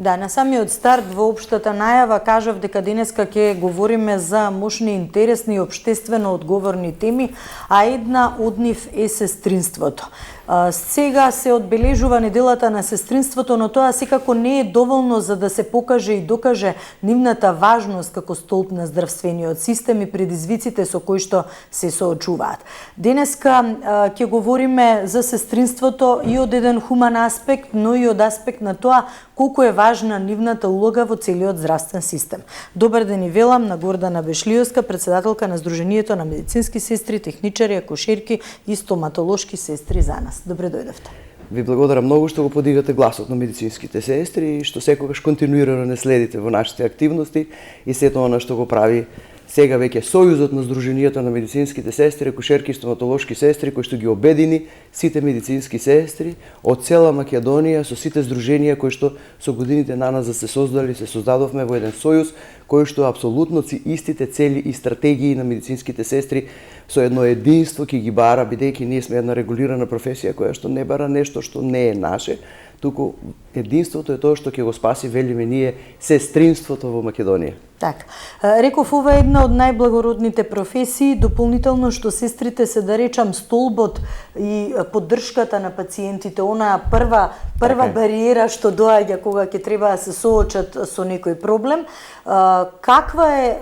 Да, на самиот старт во општата најава кажав дека денеска ќе говориме за мощни, интересни и општествено одговорни теми, а една од нив е сестринството. Сега се одбележува неделата на сестринството, но тоа секако не е доволно за да се покаже и докаже нивната важност како столб на здравствениот систем и предизвиците со кои што се соочуваат. Денеска ќе говориме за сестринството и од еден хуман аспект, но и од аспект на тоа колку е важна нивната улога во целиот здравствен систем. Добар ден и велам на Гордана Бешлиовска, председателка на Сдруженијето на медицински сестри, техничари, акушерки и стоматолошки сестри за нас. Добре дојдовте. Ви благодарам многу што го подигате гласот на медицинските сестри и што секогаш континуирано не следите во нашите активности и сето она што го прави сега веќе Сојузот на Сдруженијата на медицинските сестри, акушерки и стоматолошки сестри, кој што ги обедини сите медицински сестри од цела Македонија со сите здруженија кои што со годините на нас се создадовме во еден сојуз кој што апсолутно истите цели и стратегии на медицинските сестри со едно единство ќе ги бара, бидејќи ние сме една регулирана професија која што не бара нешто што не е наше, туку единството е тоа што ќе го спаси, велиме ние, сестринството во Македонија. Така. Реков, ова е една од најблагородните професии, дополнително што сестрите се, да речам, столбот и поддршката на пациентите, онаа прва бариера што доаѓа кога ќе треба да се соочат со некој проблем. Каква е,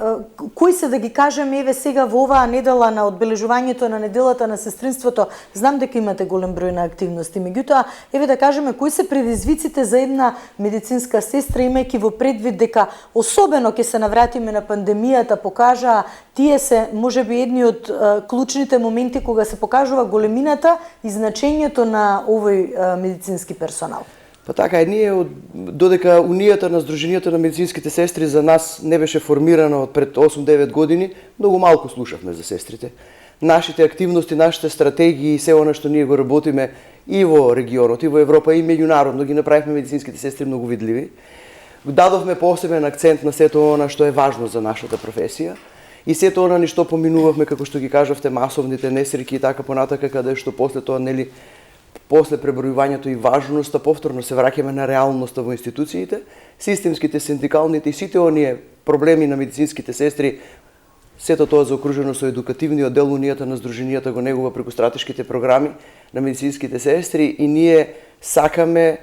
кои се, да ги кажеме, еве сега во оваа недела на одбележувањето на неделата на сестринството, знам дека имате голем број на активности, меѓутоа, еве да кажеме, кои се предизвиците за една медицинска сестра, имајќи во предвид дека особено ќе се навратиме на пандемијата, покажаа, тие се можеби едни од клучните моменти кога се покажува големината и значењето на овој медицински персонал. Па така, ние додека Унијата на Сдруженијата на медицинските сестри за нас не беше формирана од пред 8-9 години, многу малку слушавме за сестрите. Нашите активности, нашите стратегии и се она што ние го работиме и во регионот, и во Европа, и меѓународно, ги направивме медицинските сестри многу видливи. Дадовме посебен акцент на сето она што е важно за нашата професија и сето она ни што поминувавме, како што ги кажавте, масовните несреќи и така понатака, каде што после тоа, нели, после пребројувањето и важноста, повторно се враќаме на реалноста во институциите, системските, синдикалните и сите оние проблеми на медицинските сестри, сето тоа заокружено со едукативниот дел Унијата на Сдруженијата го негува преку стратешките програми на медицинските сестри и ние сакаме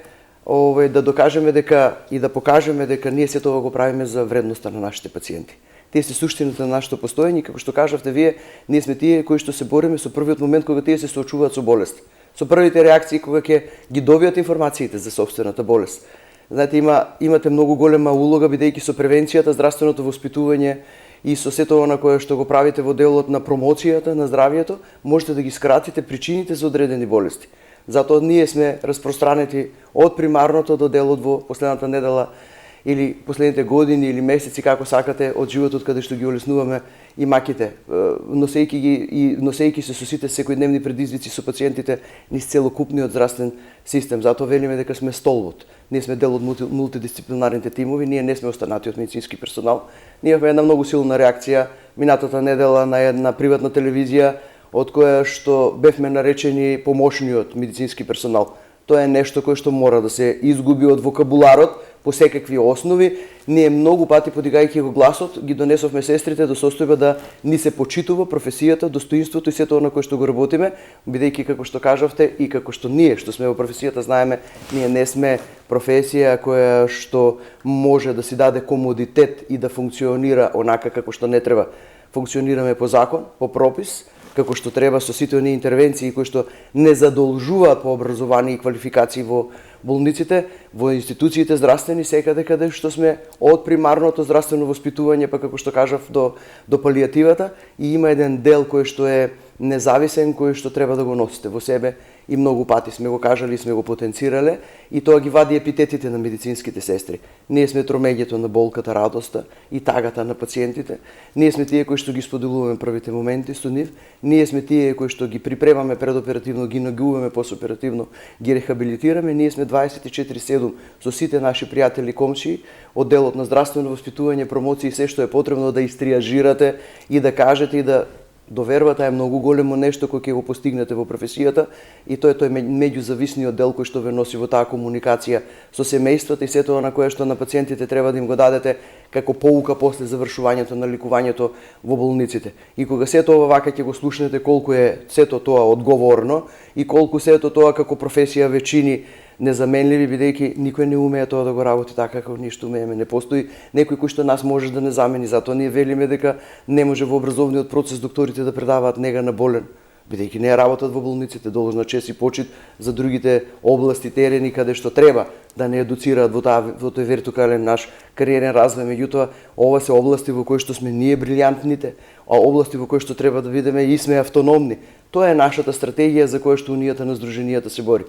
да докажеме дека и да покажеме дека ние се тоа го правиме за вредноста на нашите пациенти. Тие се суштината на нашето постоење, како што кажавте вие, ние сме тие кои што се бориме со првиот момент кога тие се соочуваат со болест. Со првите реакции кога ќе ги добијат информациите за сопствената болест. Знаете, имате многу голема улога бидејќи со превенцијата, здравственото воспитување и со сето она кое што го правите во делот на промоцијата на здравието, можете да ги скратите причините за одредени болести. Затоа ние сме распространети од примарното до делот во последната недела или последните години или месеци, како сакате, од животот каде што ги олеснуваме и маките, носејќи се со сите секојдневни предизвици со пациентите низ целокупниот здравствен систем. Затоа велиме дека сме столбот. Ние сме дел од мултидисциплинарните тимови, ние не сме останати од медицински персонал. Ние имаме една многу силна реакција минатата недела на една приватна телевизија од која што бевме наречени помошниот медицински персонал. Тоа е нешто кое што мора да се изгуби од вокабуларот по секакви основи. Ние многу пати, подигајќи го гласот, ги донесовме сестрите до состојба да ни се почитува професијата, достоинството и сето она кое што го работиме, бидејќи, како што кажавте, и како што ние, што сме во професијата, знаеме, ние не сме професија која што може да си даде комодитет и да функционира онака како што не треба. Функционираме по закон, по пропис, како што треба со сите оние интервенции кои што не задолжуваат по образование и квалификации во болниците, во институциите здравствени, секаде каде што сме од примарното здравствено воспитување, па како што кажав, до палијативата, и има еден дел кој што е независен, кој што треба да го носите во себе и многу пати сме го кажали, сме го потенцирале и тоа ги вади епитетите на медицинските сестри. Ние сме тромеѓето на болката, радоста и тагата на пациентите. Ние сме тие кои што ги споделуваме првите моменти со нив. Ние сме тие кои што ги припремаме предоперативно, ги негуваме постоперативно, ги рехабилитираме. Ние сме 24/7 со сите наши пријатели, комшии, од делот на здравствено воспитување, промоција и се што е потребно да истриажирате и да кажете и да довербата е многу големо нешто кој ќе го постигнете во професијата и тој меѓузависниот дел кој што ве носи во таа комуникација со семејствата и сето тоа на кое што на пациентите треба да им го дадете како поука после завршувањето на ликувањето во болниците. И кога сето ова вака ќе го слушнете колку е сето тоа одговорно и колку сето тоа како професија ве чини незаменливи, бидејќи никој не умее тоа да го работи така како ние што умееме. Не постои некој кој што нас може да не замени, затоа ние велиме дека не може во образовниот процес докторите да предаваат нега на болен, бидејќи не работат во болниците, должна чест и почит за другите области, терени каде што треба да не едуцираат во тој вертикален наш кариерен развој. Меѓутоа, ова се области во кои што сме ние брилјантните, а области во кои што треба да видиме и сме автономни. Тоа е нашата стратегија за која што Унијата на Сдруженијата се бори.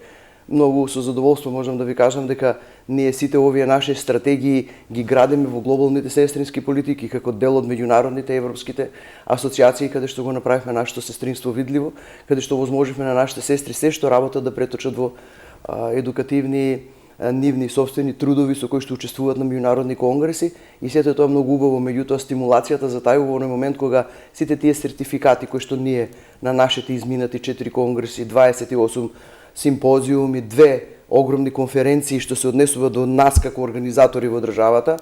Многу со задоволство можам да ви кажам дека ние сите овие наши стратегии ги градиме во глобалните сестрински политики како дел од меѓународните европските асоциации каде што го направивме нашето сестринство видливо, каде што возможивме на нашите сестри се што работат да преточат во едукативни нивни собствени трудови со кои што учествуваат на меѓународни конгреси и сето тоа многу убаво, меѓутоа стимулацијата за тај во момент кога сите тие сертификати кои што ние на нашите изминати 4 конгреси, 28 симпозиуми, 2 огромни конференции што се однесува до нас како организатори во државата,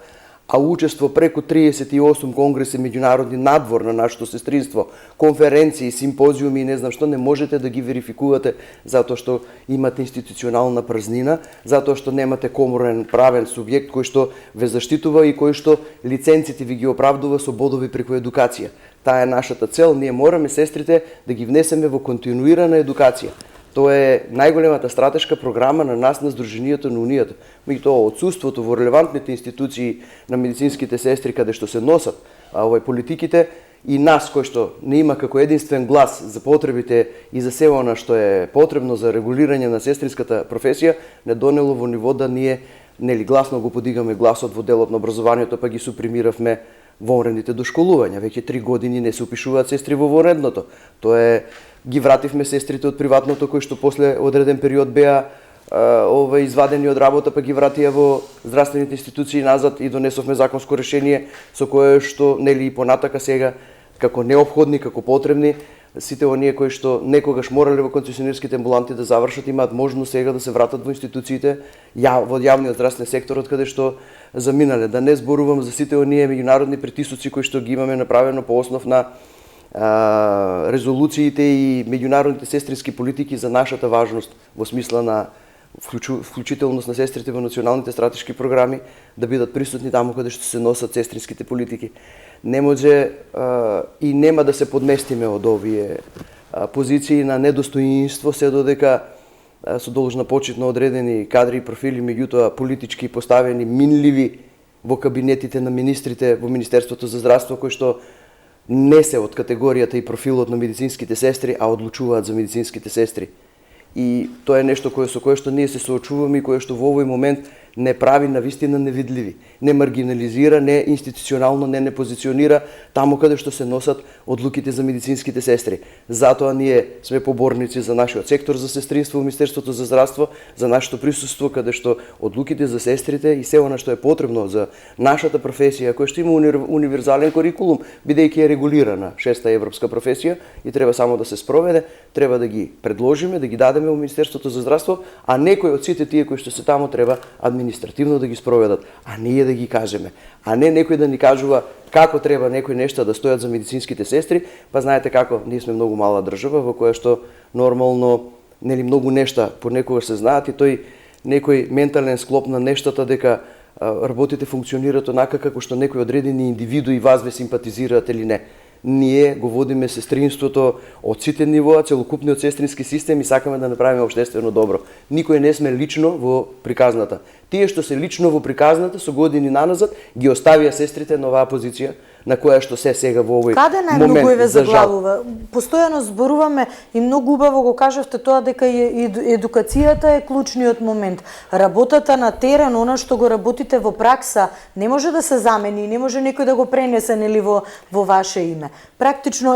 а учество преку 38 конгреси меѓународни надвор на нашето сестринство, конференции, симпозиуми и не знам што, не можете да ги верификувате затоа што имате институционална празнина, затоа што немате коморен правен субјект кој што ве заштитува и кој што лиценците ви ги оправдува со бодови преку едукација. Таа е нашата цел, ние мораме сестрите да ги внесеме во континуирана едукација. Тоа е најголемата стратешка програма на нас на Сдруженијето на Унијата. Меѓутоа, отсуството во релевантните институции на медицинските сестри каде што се носат политиките и нас кој што не има како единствен глас за потребите и за се она што е потребно за регулирање на сестринската професија, не донело во ниво да ние гласно го подигаме гласот во делот на образованието, па ги супримиравме вонредните дошколувања. Веќе 3 години не се упишуваат сестри во вонредното. Тоа е ги вративме сестрите од приватното кои што после одреден период беа извадени од работа, па ги вратија во здравствените институции назад и донесовме законско решение со кое што и понатака сега како неопходни, како потребни, сите оние кои што некогаш морале во концесионерските амбуланти да завршат имаат можност сега да се вратат во институциите во јавниот здравствен сектор од каде што заминале. Да не зборувам за сите оние меѓународни притисоци кои што ги имаме направено по основ на резолуциите и меѓународните сестрински политики за нашата важност во смисла на вклучителност на сестрите во националните стратешки програми да бидат присутни таму каде што се носат сестринските политики. Не може и нема да се подместиме од овие позиции на недостоинство се додека со должна почит на одредени кадри и профили, меѓутоа политички поставени минливи во кабинетите на министрите во Министерството за здравство кои што не се од категоријата и профилот на медицинските сестри, а одлучуваат за медицинските сестри. И тоа е нешто со кое што ние се соочуваме и кое што во овој момент не прави навистина невидливи, не маргинализира, не институционално не позиционира таму каде што се носат одлуките за медицинските сестри. Затоа ние сме поборници за нашиот сектор за сестринство во Министерството за здравство, за нашето присуство каде што одлуките за сестрите и се она што е потребно за нашата професија, која што има универзален курикулум, бидејќи е регулирана 6-та европска професија и треба само да се спроведе, треба да ги предложиме, да ги дадеме во Министерството за здравство, а некои од сите тие кои што се таму треба административно да ги спроведат, а ние да ги кажеме, а не некој да ни кажува како треба некои нешта да стојат за медицинските сестри, па знаете како, ние сме многу мала држава во која што нормално многу нешта понекогаш се знаат и тој некој ментален склоп на нештата дека работите функционираат онака како што некои одредени индивидуи вас ве симпатизираат или не. Ние го водиме сестринството од сите нивоа, целокупниот сестрински систем и сакаме да направиме општествено добро. Никој не сме лично во приказната. Тие што се лично во приказната со години наназад ги оставија сестрите на оваа позиција на која што се сега во овој момент. Каде најмногу ве заглавува? Постојано зборуваме и многу убаво го кажавте тоа дека едукацијата е клучниот момент. Работата на терен, она што го работите во пракса, не може да се замени, не може некој да го пренесе во ваше име. Практично,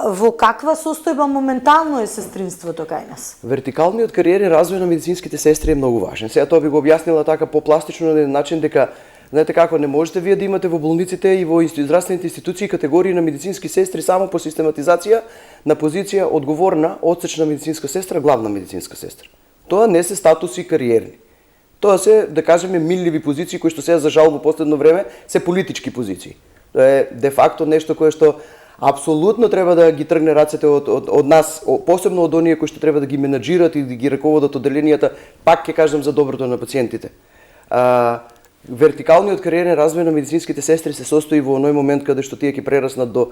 во каква состојба моментално е сестринството кај нас? Вертикалниот кариерен развој на медицинските сестри е многу важен. Сега тоа би го објаснила така попластично на еден начин дека Знаете како, не можете вие да имате во болниците и во здравствените институции категории на медицински сестри само по систематизација на позиција одговорна, одсечна медицинска сестра, главна медицинска сестра. Тоа не се статуси кариерни. Тоа се, да кажеме, милливи позиции кои што се за жал во последно време се политички позиции. Тоа е де факто нешто кое што апсолутно треба да ги тргне рацете од нас, посебно од оние кои што треба да ги менаџират и да ги раководат оделенијата, пак ќе кажам за доброто на пациентите. Вертикалниот кариерен развој на медицинските сестри се состои во оној момент каде што тие ќе прераснат до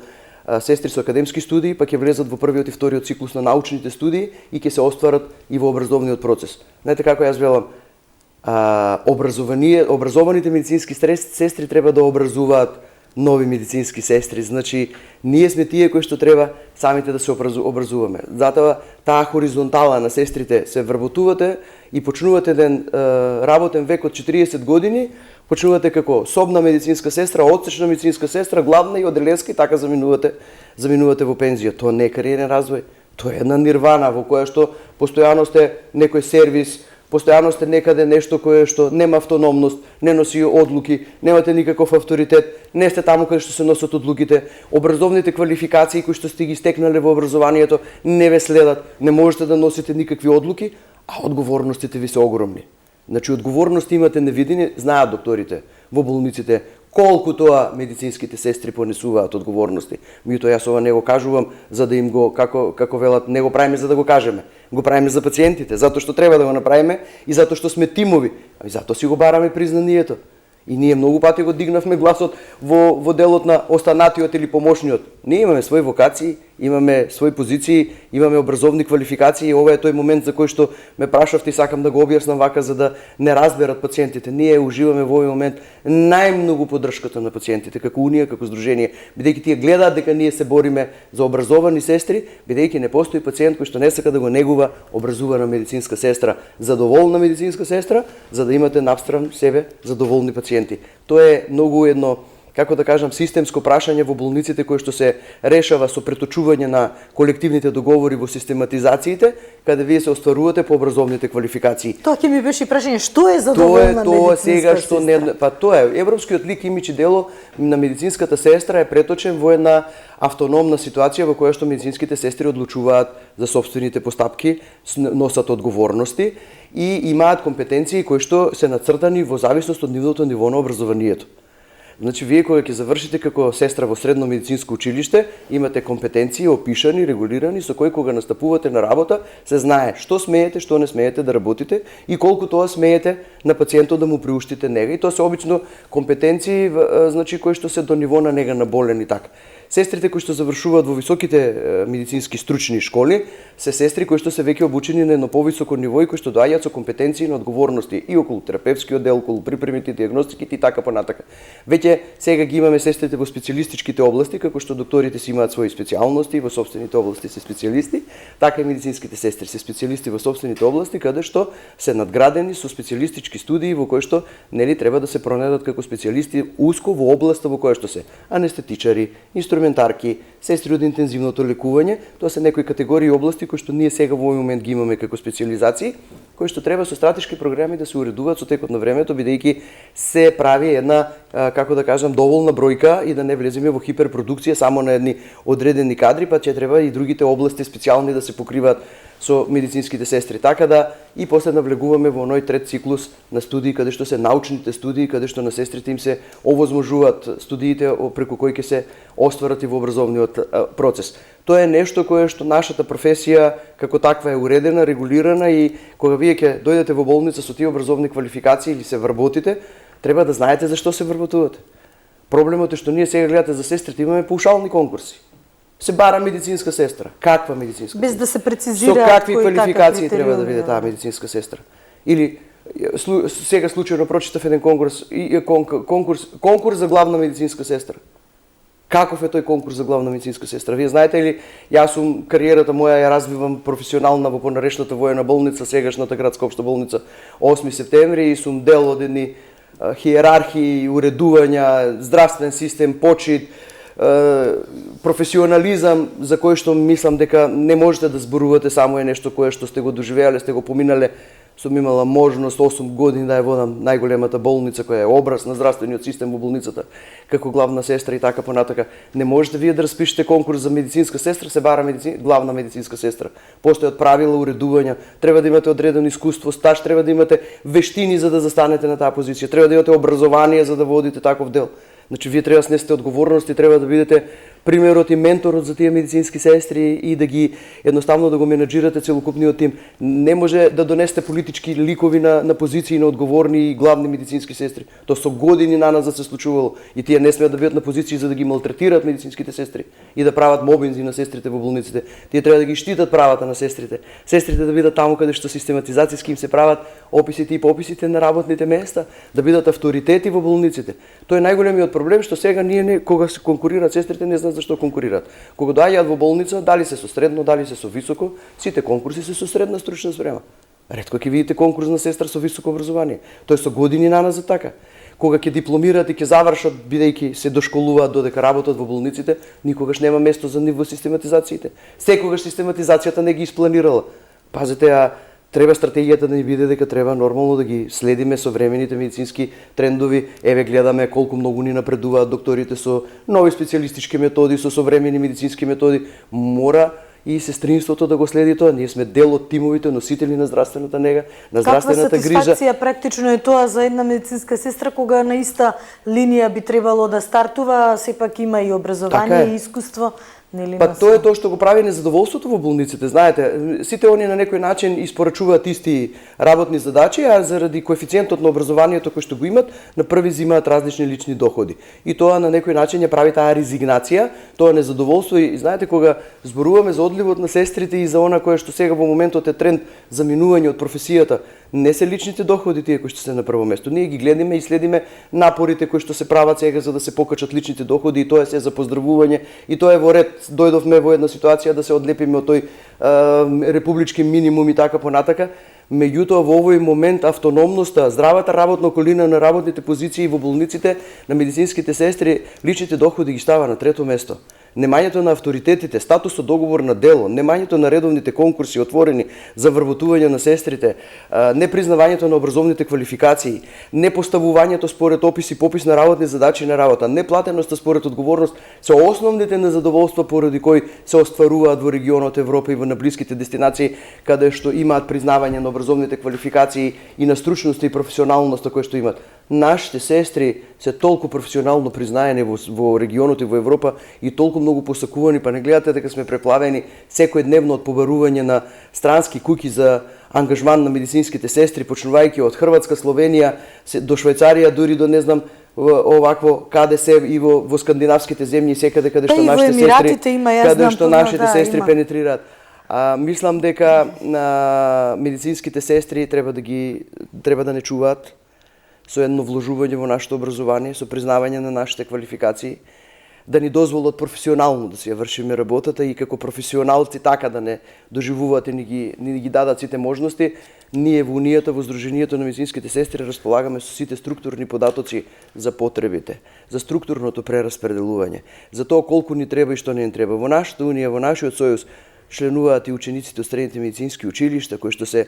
сестри со академски студии, па ќе влезат во првиот и вториот циклус на научните студии и ќе се остварат и во образовниот процес. Знаете како јас велам, образованите медицински сестри треба да образуваат нови медицински сестри. Значи, ние сме тие кои што треба самите да се образуваме. Затоа таа хоризонтала на сестрите се вработувате и почнувате еден работен век од 40 години, почнувате како собна медицинска сестра, одсечна медицинска сестра, главна и оделенска и така заминувате во пензија. Тоа не е кариерен развој, тоа е една нирвана во која што постојано сте некој сервис, постојано сте некаде нешто кое што нема автономност, не носи одлуки, немате никаков авторитет, не сте таму каде што се носат одлуките, образовните квалификации кои што сте ги стекнале во образованието не ве следат, не можете да носите никакви одлуки, а одговорностите ви се огромни. Значи, одговорности имате невидени, знаат докторите во болниците, колку тоа медицинските сестри понесуваат одговорности. Меѓутоа јас ова не го кажувам за да им го, како велат, не го правиме за да го кажеме. Го правиме за пациентите, затоа што треба да го направиме и затоа што сме тимови. Ами затоа си го бараме признанието. И ние многу пати го дигнавме гласот во делот на останатиот или помошниот. Ние имаме своји вокации, имаме своји позиции, имаме образовни квалификации и ова е тој момент за кој што ме прашавте и сакам да го објаснам вака за да не разберат пациентите. Ние уживаме во овој момент најмногу поддршката на пациентите, како унија, како здружение, бидејќи тие гледаат дека ние се бориме за образовани сестри, бидејќи не постои пациент кој што не сака да го негува образувана медицинска сестра, задоволна медицинска сестра, за да имате навстран себе задоволни пациенти. Тоа е многу едно, како да кажам, системско прашање во болниците кое што се решава со преточување на колективните договори во систематизациите, каде вие се остварувате по образовните квалификации. Тоа ќе ми беше прашање, што е задоволна медицинска сега што сестра? Па тоа е европскиот лик, имидж и дело на медицинската сестра е преточен во една автономна ситуација во која што медицинските сестри одлучуваат за сопствените постапки, носат одговорности и имаат компетенции кои што се нацртани во зависност од нивното ниво на образованието. Значи, вие кога ќе завршите како сестра во средно медицинско училиште, имате компетенции опишани, регулирани, со кои кога настапувате на работа, се знае што смеете, што не смеете да работите и колку тоа смеете на пациентот да му приуштите нега. И тоа се обично компетенции, значи, кои што се до ниво на нега на болен и така. Сестрите кои што завршуваат во високите медицински стручни школи се сестри кои што се веќе обучени на едно повисоко ниво и кои што доаѓаат со компетенции на одговорности и околу терапевскиот дел, околу припремите, диагностиките и така понатака. Веќе сега ги имаме сестрите во специјалистичките области, како што докторите си имаат своји специјалности, во сопствените области се специјалисти, така и медицинските сестри се специјалисти во сопствените области, каде што се надградени со специјалистички студии во кои што нели треба да се пронедат како специјалисти уско во областа во која што се анестетичари, инструментарки, сестри од интензивното лекување. Тоа се некои категории и области кои што ние сега во овој момент ги имаме како специјализации, кои што треба со стратешки програми да се уредуваат со текот на времето, бидејќи се прави една, како да кажам, доволна бројка и да не влеземе во хиперпродукција само на едни одредени кадри, па ќе треба и другите области специјални да се покриваат со медицинските сестри. Така да и после навлегуваме во оној трет циклус на студии, каде што се научните студии, каде што на сестрите им се овозможуваат студиите преку кои ќе се остварат и во образовниот процес. Тоа е нешто кое што нашата професија како таква е уредена, регулирана и кога вие ќе дојдете во болница со тие образовни квалификации или се вработите, треба да знаете зашто се вработувате. Проблемот е што ние сега гледате за сестрите имаме паушални конкурси. Се бара медицинска сестра. Каква медицинска? Без да се прецизира со какви квалификации треба да биде таа медицинска сестра? Или сега случајно прочитав еден конкурс за главна медицинска сестра. Каков е тој конкурс за главна медицинска сестра? Вие знаете ли, јас сум кариерата моја ја развивам професионална во понарешната воена болница, сегашната градска општа болница 8 септември и сум дел од едни хиерархии, уредувања, здравствен систем, почит, професионализам за кој што мислам дека не можете да зборувате, само е нешто кое што сте го доживеале, сте го поминале. сум имала можност 8 години да ја водам најголемата болница која е образ на здравствениот систем во болницата како главна сестра и така понатака. Не можете вие да распишете конкурс за медицинска сестра, се бара главна медицинска сестра. Постојат правила, уредувања, треба да имате одредено искуство, стаж, треба да имате вештини за да застанете на таа позиција, треба да имате образование за да водите таков дел. Значи, вие треба да снесете одговорности, треба да бидете примерот и менторот за тие медицински сестри и да ги едноставно да го менаџирате целокупниот тим. Не може да донесете политички ликови на позиции на одговорни и главни медицински сестри. Тоа со години наназад се случувало и тие не смеат да бидат на позиции за да ги малтретираат медицинските сестри и да прават мобинзи на сестрите во болниците. Тие треба да ги штитат правата на сестрите. Сестрите да бидат таму каде што систематизацијски им се прават описите и пописите на работните места, да бидат авторитети во болниците. Тоа е најголемиот проблем што сега ние кога се конкурираат сестрите не знаат зашто конкурираат. Кога доаѓаат во болница, дали се со средно, дали се со високо, сите конкурси се со средна стручна спрема. Ретко ќе видите конкурс на сестра со високо образование. Тоа е со години наназад така. Кога ќе дипломираат и ќе завршат бидејќи се дошколуваат додека работат во болниците, никогаш нема место за нив во систематизациите. Секогаш систематизацијата не ги испланирала. Пазете, треба стратегијата да ни биде дека треба нормално да ги следиме современите медицински трендови. Еве гледаме колку многу ни напредуваат докторите со нови специјалистички методи, со современи медицински методи. Мора и сестринството да го следи тоа. Ние сме дел од тимовите носители на здравствената нега, на здравствената грижа. Каква сатисфакција практично е тоа за една медицинска сестра кога на иста линија би требало да стартува, сепак има и образование и искуство? Па тоа е тоа што го прави незадоволството во болниците. Знаете, сите они на некој начин испорачуваат исти работни задачи, а заради коефициентот на образованието кој што го имат, на први земаат различни лични доходи. И тоа на некој начин ја прави таа резигнација, тоа незадоволство и знаете кога зборуваме за одливот на сестрите и за она кое што сега во моментот е тренд за минување од професијата, не се личните доходи тие кои што се на прво место. Ние ги гледаме и следиме напорите кои што се прават сега за да се покачат личните доходи и тоа е се за поздравување и тоа е во ред. Дојдовме во една ситуација да се одлепиме од тој републички минимум и така понатака. Меѓутоа во овој момент автономноста, здравата работна околина на работните позиции во болниците на медицинските сестри, личните доходи ги става на трето место. Немањето на авторитетите, статусот договор на дело, немањето на редовните конкурси отворени за вработување на сестрите, непризнавањето на образовните квалификации, непоставувањето според опис и попис на работни задачи на работа, неплатеноста според одговорност се основните незадоволства поради кои се остваруваат во регионот Европа и во на блиските дестинации каде што имаат признавање на образовните квалификации и на стручноста и професионалноста кои што имаат. Нашите сестри се толку професионално признаени во регионот и во Европа и толку многу посакувани, па не гледате дека сме преплавени секојдневно од побарување на странски куќи за ангажман на медицинските сестри, почнувајќи од Хрватска, Словенија, до Швајцарија, дури до не знам овакво каде се и во скандинавските земји секаде каде што нашите сестри каде што нашите сестри пенетрираат. Мислам дека медицинските сестри треба да не чуваат со едно вложување во нашето образование, со признавање на нашите квалификации, да ни дозволат професионално да си ја вршиме работата и како професионалци така да не доживуваат и ни ги дадат сите можности. Ние во Унијата, во Сдруженијето на медицинските сестри располагаме со сите структурни податоци за потребите, за структурното прераспределување, за тоа колку ни треба и што не ни треба. Во нашата Унија, во нашиот сојуз членуваат и учениците од средните медицински училишта кои што се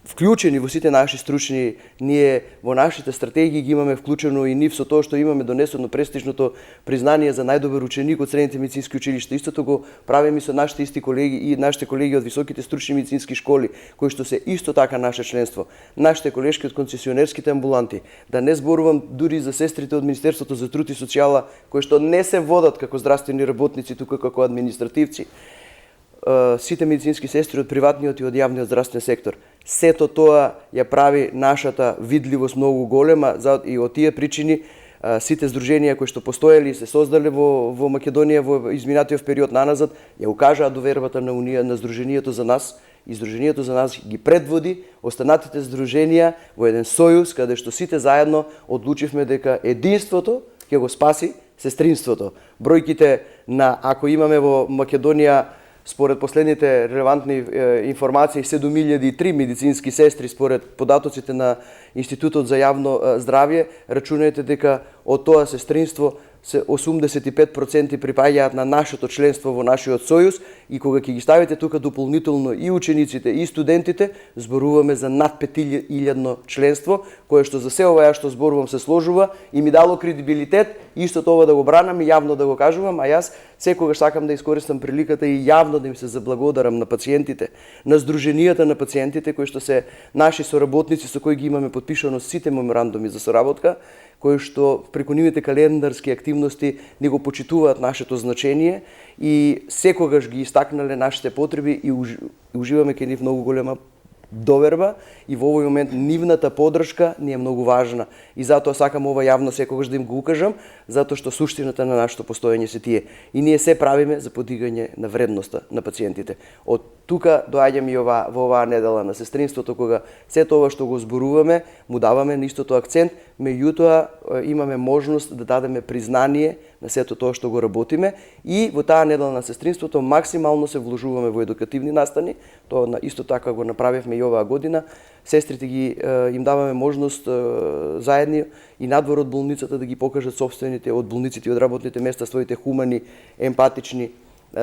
вклучени во сите наши стручни. Ние во нашите стратегии ги имаме вклучено и нив со тоа што имаме донесено престижното признание за најдобар ученик од средните медицински училишта. Истото го правиме и со нашите исти колеги и нашите колеги од високите стручни медицински школи кои што се исто така наше членство. Нашите колешки од концесионерските амбуланти, да не зборувам дури за сестрите од Министерството за труд и социјала кои што не се водат како здравствени работници тука како административци. Сите медицински сестри од приватниот и од јавниот здравствен сектор. Сето тоа ја прави нашата видливост многу голема и од тие причини сите здруженија кои што постоеле и се создале во Македонија во изминатиот период наназад ја укажаа довербата на Унија на Здруженијето за нас и Здруженијето за нас ги предводи останатите здруженија во еден сојуз каде што сите заедно одлучивме дека единството ќе го спаси сестринството. Бројките на ако имаме во Македонија според последните релевантни информации 7003 медицински сестри според податоците на Институтот за јавно здравје, рачунајте дека од тоа сестринство се 85% припаѓаат на нашето членство во нашиот сојуз и кога ќе ги ставите тука дополнително и учениците и студентите, зборуваме за над 5000 членство, кое што за се ова што зборувам се сложува и ми дало кредибилитет, исто тоа да го бранам и јавно да го кажувам, а јас секогаш сакам да искористам приликата и јавно да им се заблагодарам на пациентите, на здруженијата на пациентите кои што се наши соработници со кои ги имаме подпишано сите меморандуми за соработка, кои што преку нивните календарски активности ни го почитуваат нашето значение и секогаш ги истакнале нашите потреби и уживаме кај нив многу голема доверба и во овој момент нивната поддршка ни е многу важна и затоа сакам ова јавно секогаш да им го укажам, затоа што суштината на нашето постоење се тие и ние се правиме за подигање на вредноста на пациентите. Од тука доаѓам и во оваа недела на сестринството, кога сето ова што го зборуваме, му даваме на истото акцент, меѓутоа имаме можност да дадеме признание на сето тоа што го работиме и во таа недела на сестринството максимално се вложуваме во едукативни настани, тоа исто така го направивме и оваа година. Сестрите им даваме можност заедно и надвор од болницата да ги покажат собствените од болниците и од работните места своите хумани, емпатични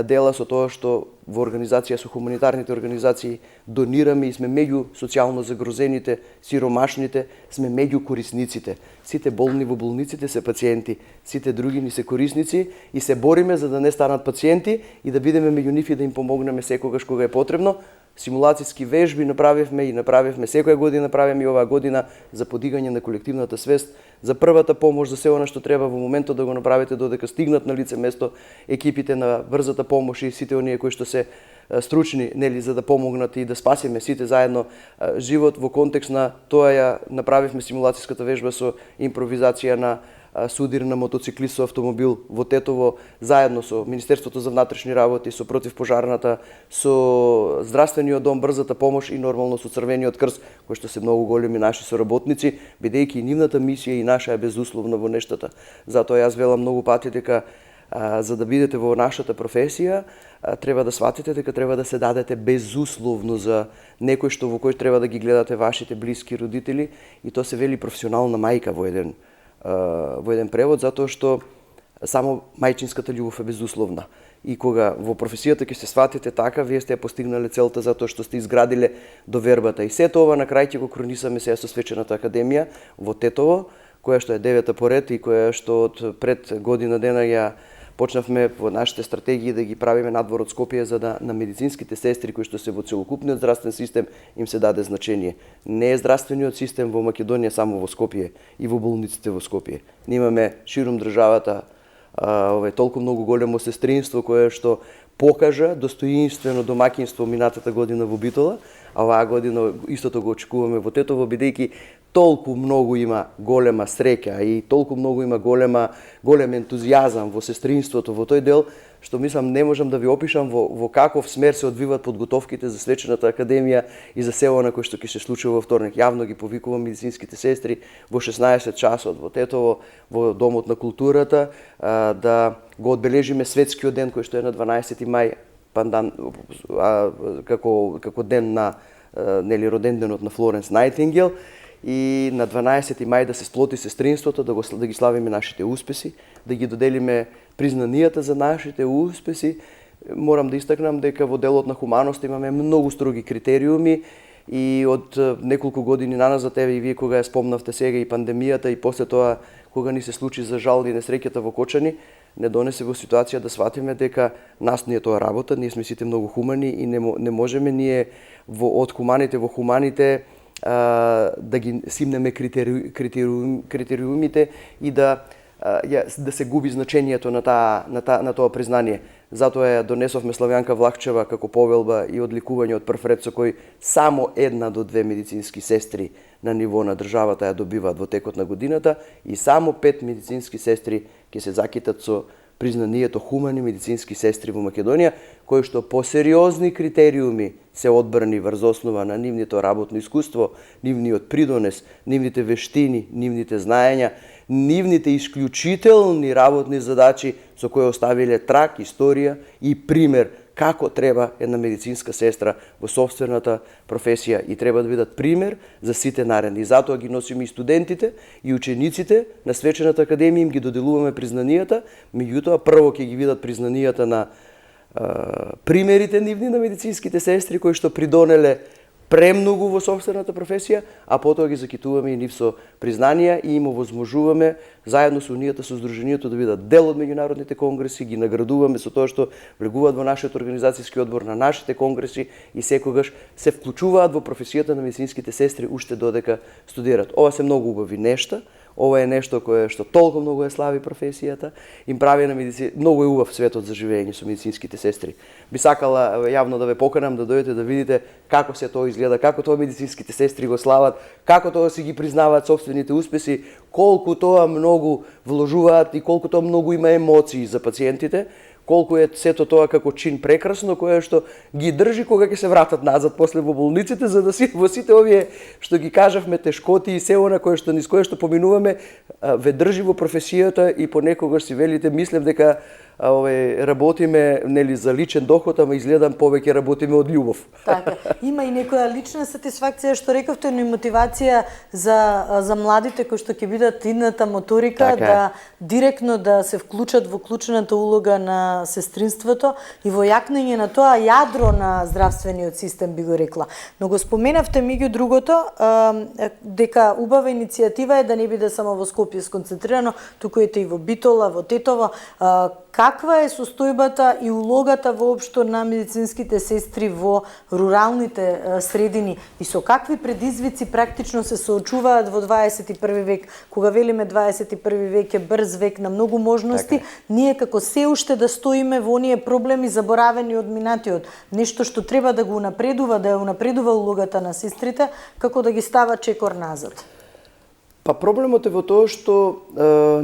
дела со тоа што во организација со хуманитарните организации донираме и сме меѓу социјално загрозените, сиромашните, сме меѓу корисниците. Сите болни во болниците се пациенти, сите други ни се корисници и се бориме за да не станат пациенти и да бидеме меѓу нив и да им помогнеме секогаш кога е потребно. Симулацијски вежби направивме секоја година правиме и оваа година за подигање на колективната свест, за првата помош, за се она што треба во моментот да го направите додека стигнат на лице место екипите на брзата помош и сите оние кои што се стручни, нели, за да помогнат и да спасиме сите заедно живот. Во контекст на тоа ја направивме симулацијската вежба со импровизација на судир на мотоциклист со автомобил во Тетово, заедно со Министерството за внатрешни работи, со противпожарната, со здравствениот дом, брзата помош и нормално со Црвениот крст, кои што се многу големи наши соработници, бидејќи нивната мисија и наша е безусловна во нештата. Затоа јас велам многу пати дека за да бидете во нашата професија, треба да сватите дека треба да се дадете безусловно за некој што во кој треба да ги гледате вашите блиски родители и тоа се вели професионална мајка во еден превод, затоа што само мајчинската љубов е безусловна. И кога во професијата ќе се сватите така, вие сте ја постигнале целта затоа што сте изградиле довербата. И сето ова на крај ќе го кронисаме сега со Свечената академија во Тетово, која што е 9-та поред и која што од пред година дена ја почнавме во нашите стратегии да ги правиме надвор од Скопје за да на медицинските сестри кои што се во целокупниот здравствен систем им се даде значење. Не е здравствениот систем во Македонија само во Скопје и во болниците во Скопје. Ние имаме ширум државата толку многу големо сестринство кое што покажа достоинствено домаќинство минатата година во Битола, а оваа година истото го очекуваме во Тетово, бидејќи толку многу има голема среќа и толку многу има голем ентузијазам во сестринството во тој дел, што мислам не можам да ви опишам во каков смер се одвиваат подготовките за Свечената академија и за се она кој што ќе се случи во вторник. Јавно ги повикувам медицинските сестри во 16 часот во Тетово, во Домот на културата, да го одбележиме светскиот ден кој што е на 12 мај, пандан како ден на роденденот на Флоренс Најтингел. И на 12 мај да се сплоти сестринството, да ги славиме нашите успеси, да ги доделиме признанијата за нашите успеси. Морам да истакнам дека во делот на хуманост имаме многу строги критериуми и од неколку години наназад, еве и вие кога ја спомнавте сега и пандемијата и после тоа кога ни се случи за жал и несреќата во Кочани, не донесе во ситуација да сватиме дека нас не е тоа работа, ние сме сите многу хумани и не можеме ние од хуманите во хуманите да ги симнеме критериумите и да се губи значењето на тоа признание. Затоа ја донесовме Славјанка Влахчева како повелба и одликување од прв ред со кој само 1 до 2 медицински сестри на ниво на државата ја добиваат во текот на годината и само 5 медицински сестри ќе се закитат со признанието хумани медицински сестри во Македонија, кои што по сериозни критериуми се одбрани врз основа на нивното работно искуство, нивниот придонес, нивните вештини, нивните знаења, нивните исклучителни работни задачи со кои оставиле трак, историја и пример како треба една медицинска сестра во сопствената професија и треба да бидат пример за сите наредни. И затоа ги носиме и студентите и учениците на Свечената академија, им ги доделуваме признанијата, меѓутоа прво ќе ги видат признанијата на примерите нивни на медицинските сестри кои што придонеле премногу во сопствената професија, а потоа ги закитуваме и нив со признанија и им овозможуваме заедно со Унијата со Сдруженијето да бидат дел од меѓународните конгреси, ги наградуваме со тоа што влегуваат во нашиот организацијски одбор на нашите конгреси и секогаш се вклучуваат во професијата на медицинските сестри уште додека студираат. Ова се многу убави нешта. Ова е нешто кое што толку многу е слави професијата, им прави на многу е убав светот за живење со медицинските сестри. Би сакала јавно да ве поканам да дојдете да видите како се тоа изгледа, како тоа медицинските сестри го слават, како тоа си ги признаваат сопствените успеси, колку тоа многу вложуваат и колку тоа многу има емоции за пациентите, колку е сето тоа како чин прекрасно, кое што ги држи кога ќе се вратат назад после во болниците, за да си во сите овие што ги кажавме тешкоти и се она кое што низ кое што поминуваме, ве држи во професијата и понекогаш си велите, мислев дека работиме нели за личен доход, ама изгледам повеќе работиме од љубов. Така. Има и некоја лична сатисфакција што рековте, но и мотивација за младите кои што ќе бидат идната моторика, така да директно да се вклучат во клучната улога на сестринството и во јакнење на тоа јадро на здравствениот систем, би го рекла. Но го споменавте меѓу другото дека убава иницијатива е да не биде само во Скопје сконцентрирано, туку ете и во Битола, во Тетово. Каква е состојбата и улогата воопшто на медицинските сестри во руралните средини и со какви предизвици практично се соочуваат во 21 век, кога велиме 21 век е брз век на многу можности, така. Ние како се уште да стоиме во оние проблеми заборавени од минатиот, нешто што треба да го унапредува, да ја унапредува улогата на сестрите, како да ги става чекор назад. Па проблемот е во тоа што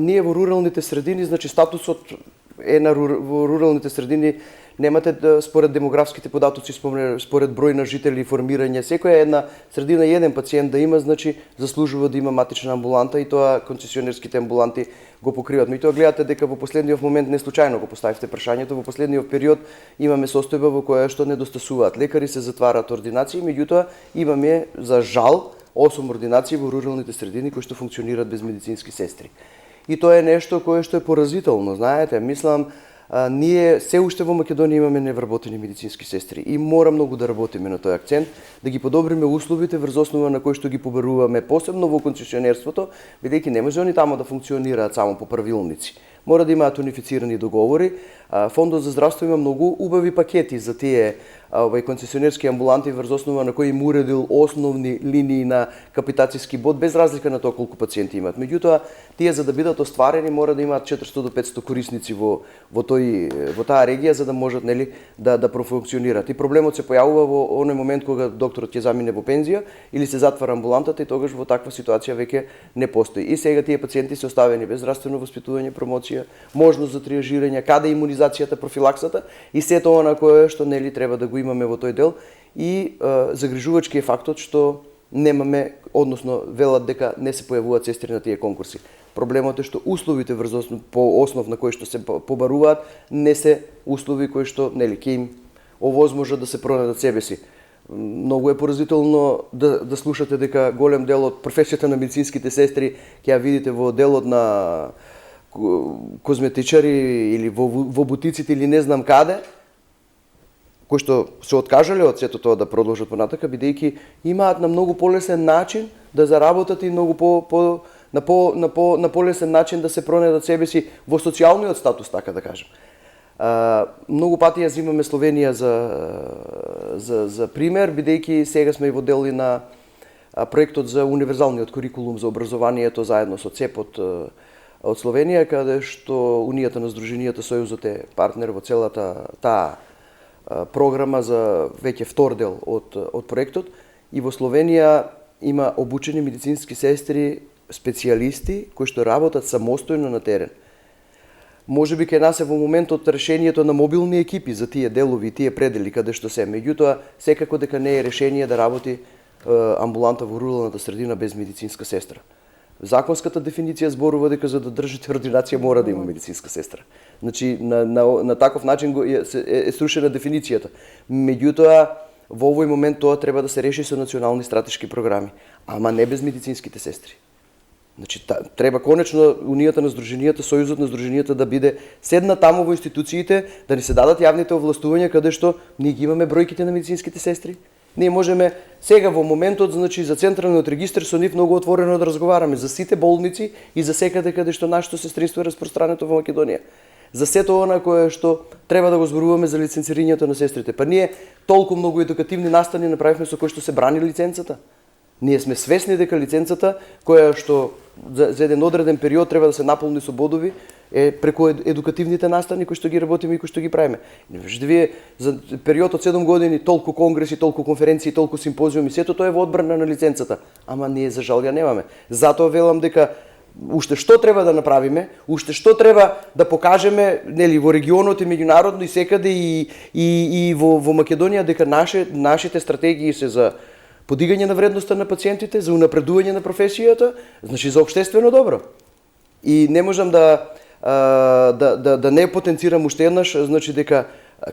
ние во руралните средини, значи статусот е во руралните средини немате според демографските податоци, според број на жители, формирање, секоја една средина еден пациент да има, значи заслужува да има матична амбуланта и тоа концесионерските амбуланти го покриваат. Но и тоа гледате дека во последниот момент не случајно го поставивте прашањето, во последниот период имаме состојба во која што недостасуваат лекари, се затвараат ординации, меѓутоа имаме за жал 8 ординации во руралните средини кои што функционираат без медицински сестри. И тоа е нешто кое што е поразително, знаете, мислам, ние се уште во Македонија имаме невработени медицински сестри и мора многу да работиме на тој акцент, да ги подобриме условите врз основа на кои што ги побаруваме, посебно во концесионерството, бидејќи не може они тамо да функционираат само по правилници. Мора да имаат унифицирани договори. Фондот за здравство има многу убави пакети за тие концесионерски амбуланти врз основа на кои им уредил основни линии на капитацијски бод без разлика на тоа колку пациенти имаат. Меѓутоа, тие за да бидат остварени мора да имаат 400 до 500 корисници во таа регија за да можат нели да профункционираат. И проблемот се појавува во оној момент кога докторот ќе замине во пензија или се затвара амбулантата и тогаш во таква ситуација веќе не постои. И сега тие пациенти се оставени без здравствено воспитување, промоција, можност за триажирање, каде имунизацијата, профилаксата и сето она на кое што нели треба да го имаме во тој дел и загрижувачки е фактот што немаме, односно велат дека не се појавуваат сестри на тие конкурси. Проблемот е што условите по основ на кои што се побаруваат не се услови кои што нели ќе им овозможат да се пронајдат себе си. Многу е поразително да слушате дека голем дел од професијата на медицинските сестри ќе ја видите во делот на козметичари или во бутиците или не знам каде, кои што се откажале од сето тоа да продолжат понатака, бидејќи имаат на многу полесен начин да заработат и многу на полесен начин да се пронајдат себе си во социјалниот статус, така да кажем. Многу пати ја земаме Словенија за пример, бидејќи сега сме и во дел и на проектот за универзалниот курикулум за образованието заедно со ЦЕП од Словенија, каде што Унијата на Сдруженијата Сојузот е партнер во целата таа програма за веќе втор дел од проектот и во Словенија има обучени медицински сестри, специјалисти кои што работат самостојно на терен. Може би кај нас е во моментот решението на мобилни екипи за тие делови и тие предели каде што се, меѓутоа секако дека не е решение да работи амбуланта во руралната средина без медицинска сестра. Законската дефиниција зборува дека за да држите ординација мора да има медицинска сестра. Значи на таков начин е срушена дефиницијата. Меѓутоа во овој момент тоа треба да се реши со национални стратешки програми, ама не без медицинските сестри. Значи треба конечно Унијата на здруженијата, Сојузот на здруженијата да биде седна таму во институциите, да ни се дадат јавните овластувања каде што ние ги имаме бројките на медицинските сестри. Ние можеме сега во моментот, значи за централниот регистар со нив многу отворено да разговараме за сите болници и за секаде каде што нашето сестринство е распространето во Македонија. За сето она кое што треба да го зборуваме за лиценцирањето на сестрите. Па ние толку многу едукативни настани направивме со кои што се брани лиценцата. Ние сме свесни дека лиценцата која што за еден одреден период треба да се наполни со бодови е преку едукативните настани кои што ги работиме и кои што ги правиме. Вижте вие за период од 7 години толку конгреси, толку конференции, толку симпозиуми, сето тоа е во одбрана на лиценцата, ама ние за жал ја немаме. Затоа велам дека уште што треба да направиме, уште што треба да покажеме, нели, во регионот и меѓународно и секаде и во Македонија дека нашите стратегии се за подигање на вредноста на пациентите, за унапредување на професијата, значи за општествено добро. И не можам да не потенцирам уште еднаш, значи дека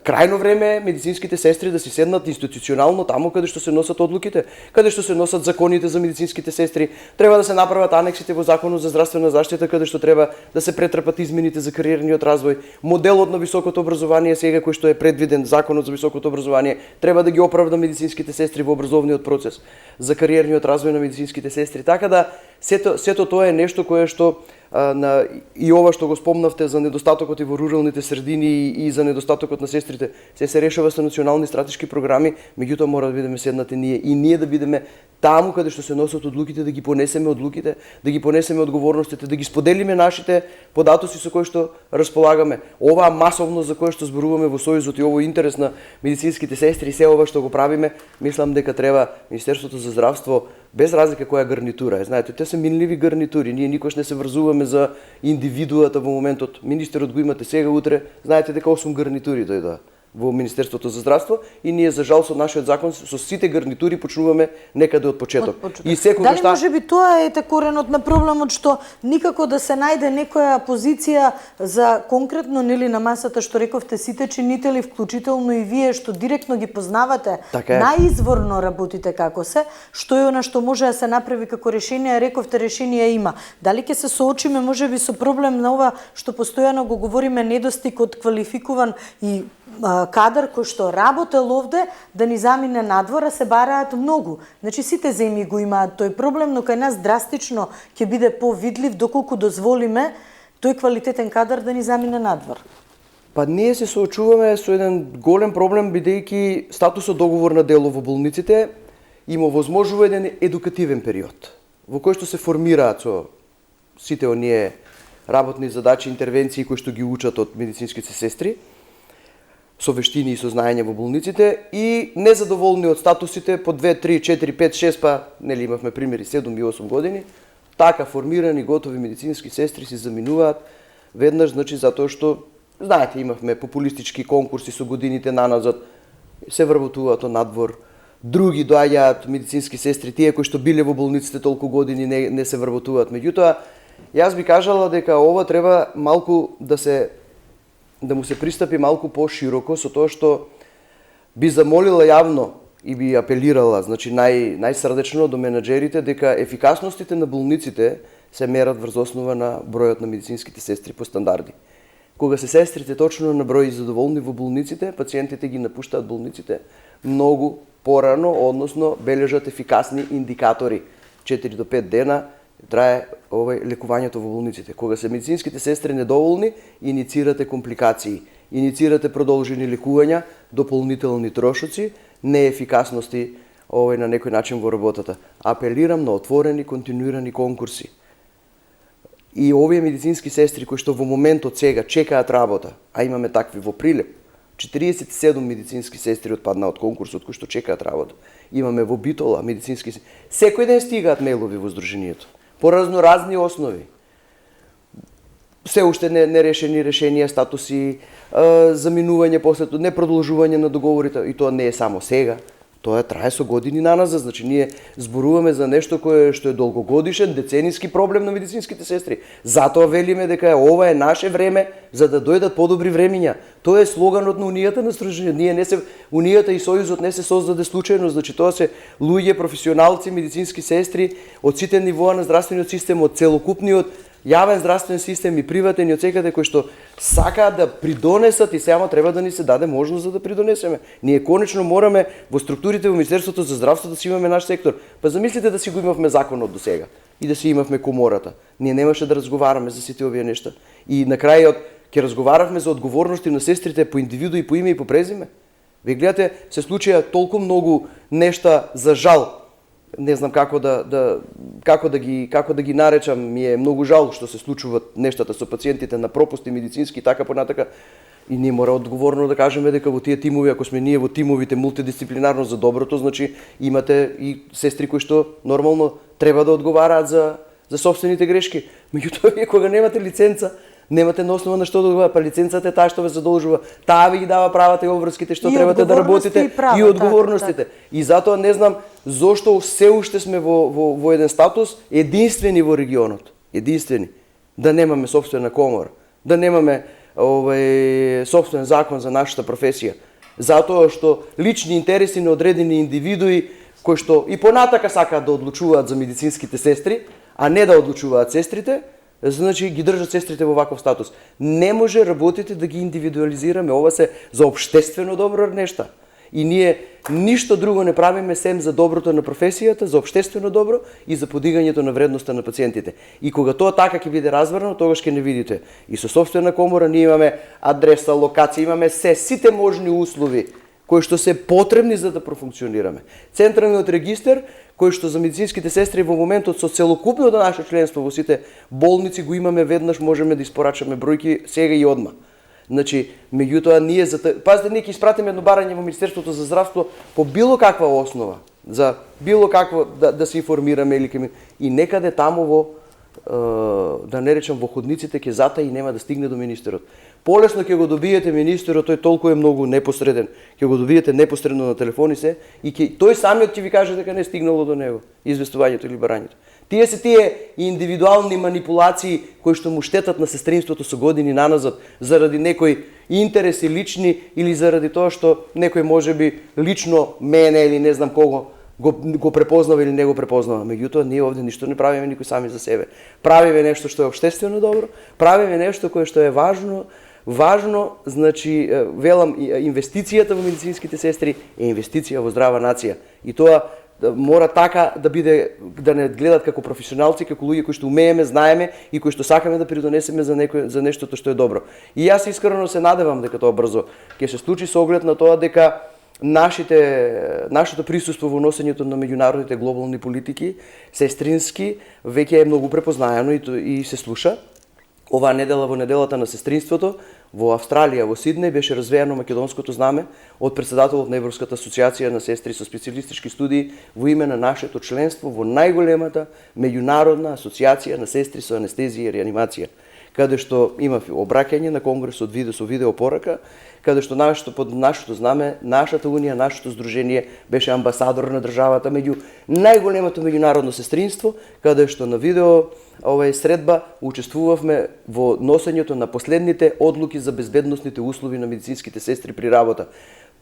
крајно време е медицинските сестри да си седнат институционално таму каде што се носат одлуките, каде што се носат законите за медицинските сестри, треба да се направат анексите во Законот за здравствена заштита каде што треба да се претрпат измените за кариерниот развој, моделот на високото образование сега кој што е предвиден Законот за високото образование, треба да ги оправда медицинските сестри во образовниот процес за кариерниот развој на медицинските сестри. Така да сето тоа е нешто кое што и ова што го спомнавте за недостатокот и во руралните средини и за недостатокот на сестрите, се решава со национални стратешки програми, меѓутоа мора да бидеме седнати ние да бидеме таму каде што се носат одлуките, да ги понесеме одлуките, да ги понесеме одговорностите, да ги споделиме нашите податоци со кои што располагаме. Оваа масовност за која што зборуваме во Сојузот и овој интерес на медицинските сестри и се ова што го правиме, мислам дека треба Министерството за здравство без разлика која гарнитура е. Знаете, те се минливи гарнитури. Ние никош не се врзуваме за индивидуата во моментот. Министерот го имате сега, утре. Знаете дека 8 гарнитури дојдоа во Министерството за здравство и ние за жал со нашиот закон со сите гарнитури почнуваме некаде од почеток. И секогаш дали можеби тоа е коренот на проблемот што никако да се најде некоја позиција за конкретно нели на масата што рековте сите чинители вклучително и вие што директно ги познавате, најизворно работите како се, што е она што може да се направи како решение, рековте решение има. Дали ќе се соочиме можеби со проблем на ова што постојано го говориме недостиг од квалификуван и кадар кој што работел овде да ни замине надвор, се бараат многу. Значи сите земји го имаат тој проблем, но кај нас драстично ќе биде повидлив доколку дозволиме тој квалитетен кадар да ни замине надвор. Па ние се соочуваме со еден голем проблем бидејќи статусот договор на дело во болниците има возможува еден едукативен период во кој што се формираат со сите оние работни задачи, интервенции кои што ги учат од медицинските сестри, со вештини и со знаење во болниците и незадоволни од статусите по 2, 3, 4, 5, 6, па нели имавме примери 7 и 8 години, така формирани готови медицински сестри се заминуваат веднаш, значи затоа што знаете имавме популистички конкурси со годините наназад, се вработуваат од надвор, други доаѓаат медицински сестри, тие кои што биле во болниците толку години не се вработуваат. Меѓутоа, јас би кажала дека ова треба малку да му се пристапи малку пошироко со тоа што би замолила јавно и би апелирала, значи најсрдечно до менаџерите дека ефикасностите на болниците се мерат врз основа на бројот на медицинските сестри по стандарди. Кога се сестрите точно на број и задоволни во болниците, пациентите ги напуштаат болниците многу порано, односно бележат ефикасни индикатори. 4 до 5 дена трае лекувањето во болниците. Кога се медицинските сестри недоволни, иницирате компликации, иницирате продолжени лекувања, дополнителни трошоци, неефикасности на некој начин во работата. Апелирам на отворени, континуирани конкурси. И овие медицински сестри кои што во моментот сега чекаат работа, а имаме такви во Прилеп, 47 медицински сестри отпадна од конкурсот кои што чекаат работа. Имаме во Битола медицински сестри. Секој ден стигаат мејлови во здруженијето по разноразни основи. Се уште нерешени решенија, статуси, заминување после тоа, непродолжување на договорите, и тоа не е само сега. Тоа трае со години наназад, значи ние зборуваме за нешто кое што е долгогодишен, децениски проблем на медицинските сестри. Затоа велиме дека ова е наше време за да дојдат подобри времиња. Тоа е слоганот на Унијата на стружениот. Ние не се Унијата и Сојузот не се создаде случајно, значи тоа се луѓе, професионалци, медицински сестри од сите нивоа на здравствениот систем, од целокупниот јавен здравствен систем и приватен и од секаде кои што сакаат да придонесат и само треба да ни се даде можност за да придонесеме. Ние конечно мораме во структурите во Министерството за здравство да си имаме наш сектор. Па замислите да си го имавме законот до сега и да си имавме комората. Ние немаше да разговараме за сите овие нешта. И на крајот ќе разговаравме за одговорности на сестрите по индивиду и по име и по презиме. Вие гледате, се случија толку многу нешта за жал. Не знам како да ги наречам, ми е многу жал што се случуваат нештата со пациентите на пропусти медицински и така понатака. И ние мора одговорно да кажеме дека во тие тимови, ако сме ние во тимовите мултидисциплинарно за доброто, значи имате и сестри кои што нормално треба да одговараат за собствените грешки. Меѓутоа, вие кога немате лиценца, немате на основа на што да одговарате, па лиценцата е таа што ве задолжува. Таа ви ги дава правата и обврските што требате да работите и одговорностите. И затоа не знам зошто се уште сме во еден статус единствени во регионот. Единствени. Да немаме собствена комора, да немаме собствен закон за нашата професија. Затоа што лични интереси на одредени индивидуи кои што и понатака сакаат да одлучуваат за медицинските сестри, а не да одлучуваат сестрите, значи ги држат сестрите во ваков статус. Не може работите да ги индивидуализираме, ова се за општествено добро нешта. И ние ништо друго не правиме сем за доброто на професијата, за општествено добро и за подигањето на вредноста на пациентите. И кога тоа така ќе биде разбрано, тогаш ќе не видите. И со собствена комора ние имаме адреса, локација, имаме сите можни услови кои што се потребни за да профункционираме. Централниот регистер кој што за медицинските сестри во моментот со целокупното наше членство во сите болници го имаме веднаш, можеме да испорачаме бројки сега и одма. Значи, меѓутоа ние пазите, ние ќе испратиме едно барање во Министерството за здравство по било каква основа, за било какво да се информираме или и некаде таму во да не речам во ходниците ќе затаи и нема да стигне до министерот. Полесно ќе го добиете министерот, тој толку е многу непосреден. Ќе го добиете непосредно на телефони се и тој самиот ќе ви каже дека не стигнало до него известувањето или барањето. Тие се тие индивидуални манипулации кои што му штетат на сестринството со години наназад заради некои интереси лични или заради тоа што некој можеби лично мене или не знам кого го препознава или не го препознава. Меѓутоа, ние овде ништо не правиме никој сами за себе. Правиме нешто што е општествено добро, правиме нешто кое што е важно, значи, велам, инвестицијата во медицинските сестри е инвестиција во здрава нација. И тоа мора така да биде, да не гледат како професионалци, како луѓе кои што умееме, знаеме и кои што сакаме да придонесеме за нештото што е добро. И јас искрено се надевам дека тоа брзо ќе се случи со оглед на тоа дека нашето присуство во носењето на меѓународните глобални политики сестрински веќе е многу препознаено и се слуша. Оваа недела во неделата на сестринството во Австралија, во Сиднеј, беше развеено македонското знаме од председателот на Европската асоциација на сестри со специјалистички студии во име на нашето членство во најголемата меѓународна асоциација на сестри со анестезија и реанимација, каде што има обраќање на конгресот со видео порака, каде што под нашето знаме, нашата унија, нашето здружение беше амбасадор на државата меѓу најголемото меѓународно сестринство, каде што на видео средба учествувавме во носењето на последните одлуки за безбедносните услови на медицинските сестри при работа.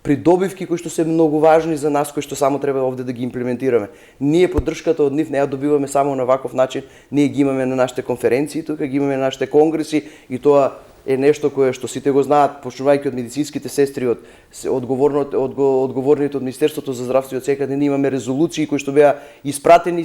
Придобивки кои што се многу важни за нас, кои што само треба овде да ги имплементираме. Ние поддршката од нив не ја добиваме само на ваков начин, ние ги имаме на нашите конференции, тука ги имаме на нашите конгреси и тоа е нешто кое што сите го знаат, почнувајќи од медицинските сестри, од одговорните од Министерството за здравство и од секаде ние имаме резолуции кои што беа испратени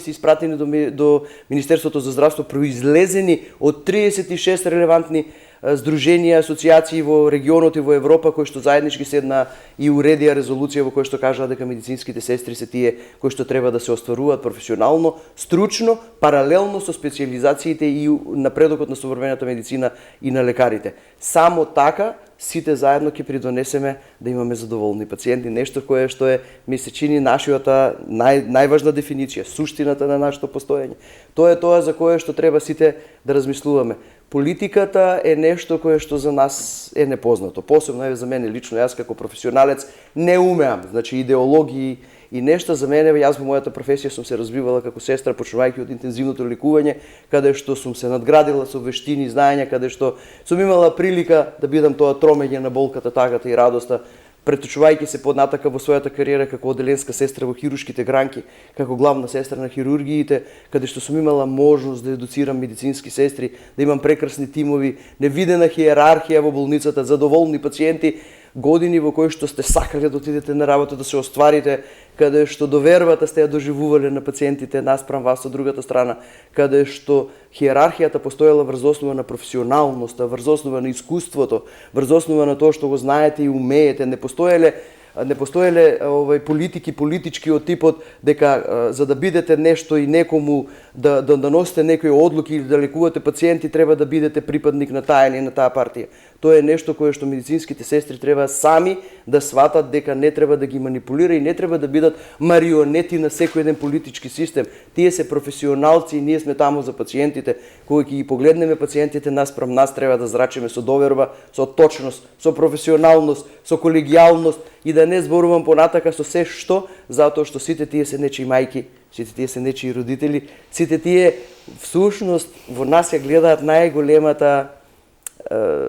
до Министерството за здравство, произлезени од 36 релевантни здруженија, асоциации во регионот и во Европа кои што заеднички седна и уредија резолуција во која што кажаа дека медицинските сестри се тие кои што треба да се остваруваат професионално, стручно, паралелно со специјализациите и напредокот на современата медицина и на лекарите. Само така сите заедно ќе придонесеме да имаме задоволни пациенти, нешто кое што ми се чини нашата најважна дефиниција, суштината на нашето постоење. Тоа е тоа за кое што треба сите да размислуваме. Политиката е нешто кое што за нас е непознато. Посебно е за мене лично, јас како професионалец не умеам, значи идеологии и нешта за мене, јас во мојата професија сум се развивала како сестра, почнувајќи од интензивното лекување, каде што сум се надградила со вештини, знаења, каде што сум имала прилика да бидам тоа тромење на болката, тагата и радоста, преточувајќи се поднатака во својата кариера како оделенска сестра во хируршките гранки, како главна сестра на хирургиите, каде што сум имала можност да едуцирам медицински сестри, да имам прекрасни тимови, невидена хиерархија во болницата, задоволни пациенти, години во кои што сте сакале да отидете на работа, да се остварите, каде што довербата сте ја доживувале на пациентите наспрам вас од другата страна, каде што хиерархијата постоела врз основа на професионалноста, врз основа на искуството, врз основа на тоа што го знаете и умеете, не постоеле политики, политички од типот дека за да бидете нешто и некому да носите некои одлуки или да лекувате пациенти треба да бидете припадник на таа или на таа партија. Тоа е нешто кое што медицинските сестри треба сами да сватат дека не треба да ги манипулира и не треба да бидат марионети на секој еден политички систем. Тие се професионалци и ние сме таму за пациентите. Кога ќе ги погледнеме пациентите наспрам нас треба да зрачиме со доверба, со точност, со професионалност, со колегијалност и да не зборувам понатака со се што, затоа што сите тие се нечии мајки, сите тие се нечии родители, сите тие всушност во нас ја гледаат најголемата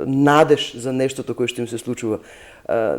надеж за нештото кое што им се случува.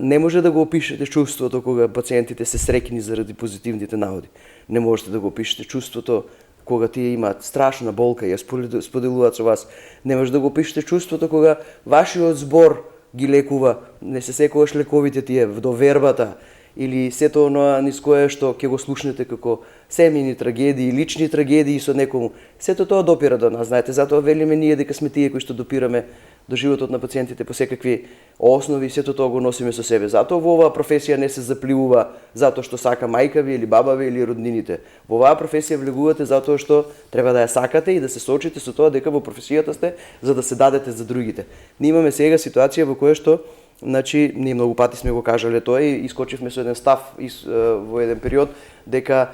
Не може да го опишете чувството кога пациентите се среќни заради позитивните наводи. Не можете да го опишете чувството кога тие имаат страшна болка и ја споделуваат со вас. Не може да го опишете чувството кога вашиот збор ги лекува, не се секогаш лековите тие, довербата или сето оноа низ кое што ќе го слушнете како семени трагедии, лични трагедии со некому. Сето тоа допира до нас, знаете, затоа велиме ние дека сме тие кои што допираме до животот на пациентите по секакви основи, сето тоа го носиме со себе. Затоа во оваа професија не се запливува затоа што сака мајка ви или баба ви или роднините. Во оваа професија влегувате затоа што треба да ја сакате и да се соочите со тоа дека во професијата сте за да се дадете за другите. Ние имаме сега ситуација во која што значи, ние многу пати сме го кажале тоа и искочивме со еден став во еден период дека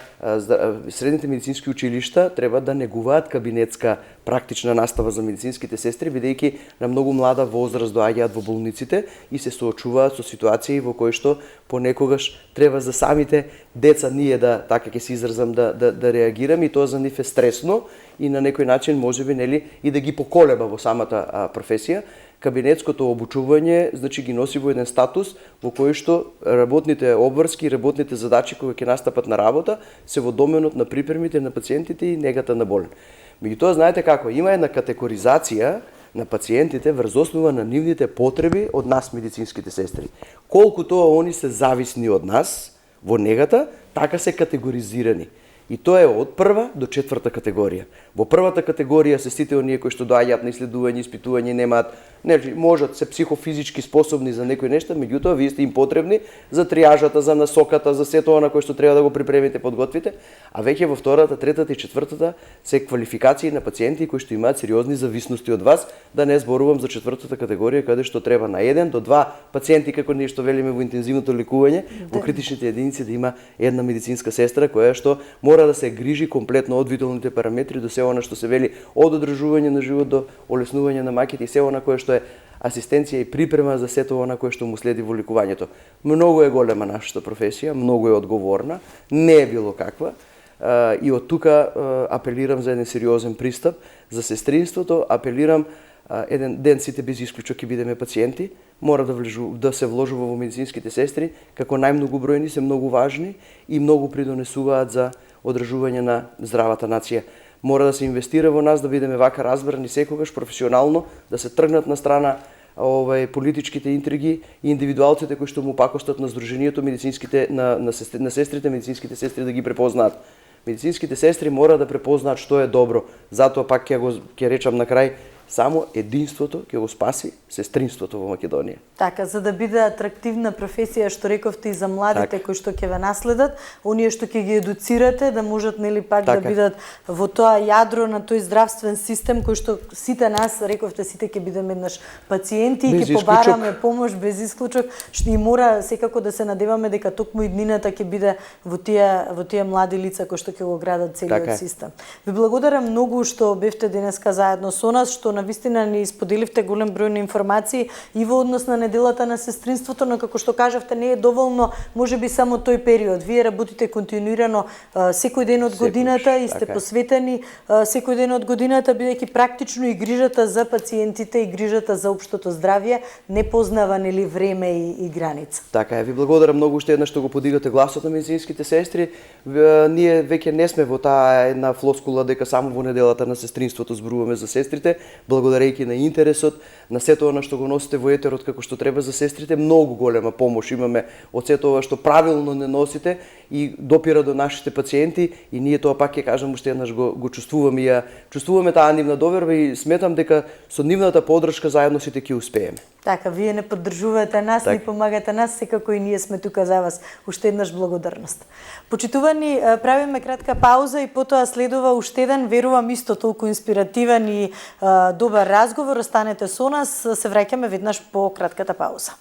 средните медицински училишта треба да негуваат кабинетска практична настава за медицинските сестри, бидејќи на многу млада возраст доаѓаат во болниците и се соочуваат со ситуации во кои што понекогаш треба за самите деца ние така ќе се изразам да реагираме и тоа за нив е стресно и на некој начин можеби нели и да ги поколеба во самата професија. Кабинетското обучување значи ги носи во еден статус во кој што работните обврски, работните задачи кога ќе настапат на работа се во доменот на припремите на пациентите и негата на болен. Меѓутоа знаете како, има една категоризација на пациентите врз основа на нивните потреби од нас медицинските сестри. Колку тоа они се зависни од нас во негата, така се категоризирани. И тоа е од прва до четврта категорија. Во првата категорија се сите оние кои што доаѓаат на исследување, испитување, немаат, можат се психофизички способни за некои нешта, меѓутоа вие сте им потребни за триажата, за насоката, за сето она кое што треба да го припремите, подготвите, а веќе во втората, третата и четвртата се квалификации на пациенти кои што имаат сериозни зависности од вас, да не зборувам за четвртата категорија каде што треба на 1 до 2 пациенти како ние што велиме во интензивното лекување, во критичните единици да има една медицинска сестра која што мора да се грижи комплетно од виталните параметри до се она што се вели од одржување на живот до олеснување на маките и се она кое што е асистенција и припрема за сето она кое што му следи во лекувањето. Многу е голема нашата професија, многу е одговорна, не е било каква и од тука апелирам за еден сериозен пристап за сестринството, апелирам еден ден сите без исклучок ќе бидеме пациенти, мора да се вложува во медицинските сестри, како најмногу бројни се многу важни и многу придонесуваат за одржување на здравата нација. Мора да се инвестира во нас да бидеме вака разбрани секогаш професионално, да се тргнат на страна политичките интриги и индивидуалците кои што му пакостат на здруженијето на сестрите, медицинските сестри да ги препознаат. Медицинските сестри мора да препознаат што е добро. Затоа пак ќе речам на крај, само единството ќе го спаси сестринството во Македонија. Така, за да биде атрактивна професија, што рековте и за младите кои што ќе ве наследат, оние што ќе ги едуцирате, да можат нели пак да бидат во тоа јадро на тој здравствен систем кој што сите нас, рековте, сите ќе бидеме еднаш пациенти и ќе побараме помош без исклучок, што и мора секако да се надеваме дека токму иднината ќе биде во тие млади лица кои што ќе го градат целиот систем. Ви благодарам многу што бевте денеска заедно со нас, што навистина ни споделивте голем број на информации и во однос на неделата на сестринството, но како што кажавте не е доволно можеби само тој период. Вие работите континуирано секој ден од годината и сте посветени секој ден од годината, бидејќи практично и грижата за пациентите и грижата за општото здравје не познава нели време и граница. Така е, ви благодарам многу уште еднаш што го подигате гласот на медицинските сестри. Ние веќе не сме во таа една флоскула дека само во неделата на сестринството зборуваме за сестрите, благодарејќи на интересот, на сето она што го носите во етерот како што треба за сестрите, многу голема помош имаме од сето ова што правилно не носите и допира до нашите пациенти и ние тоа пак ќе кажам уште еднаш го чувствуваме и чувствуваме таа нивна доверба и сметам дека со нивната поддршка заедно сите ќе успееме. Така, вие не поддржувате нас, ни помагате нас, секако и ние сме тука за вас. Уште еднаш благодарност. Почитувани, правиме кратка пауза и потоа следува уште еден, верувам исто толку инспиративен и добар разговор. Останете со нас, се враќаме веднаш по кратката пауза.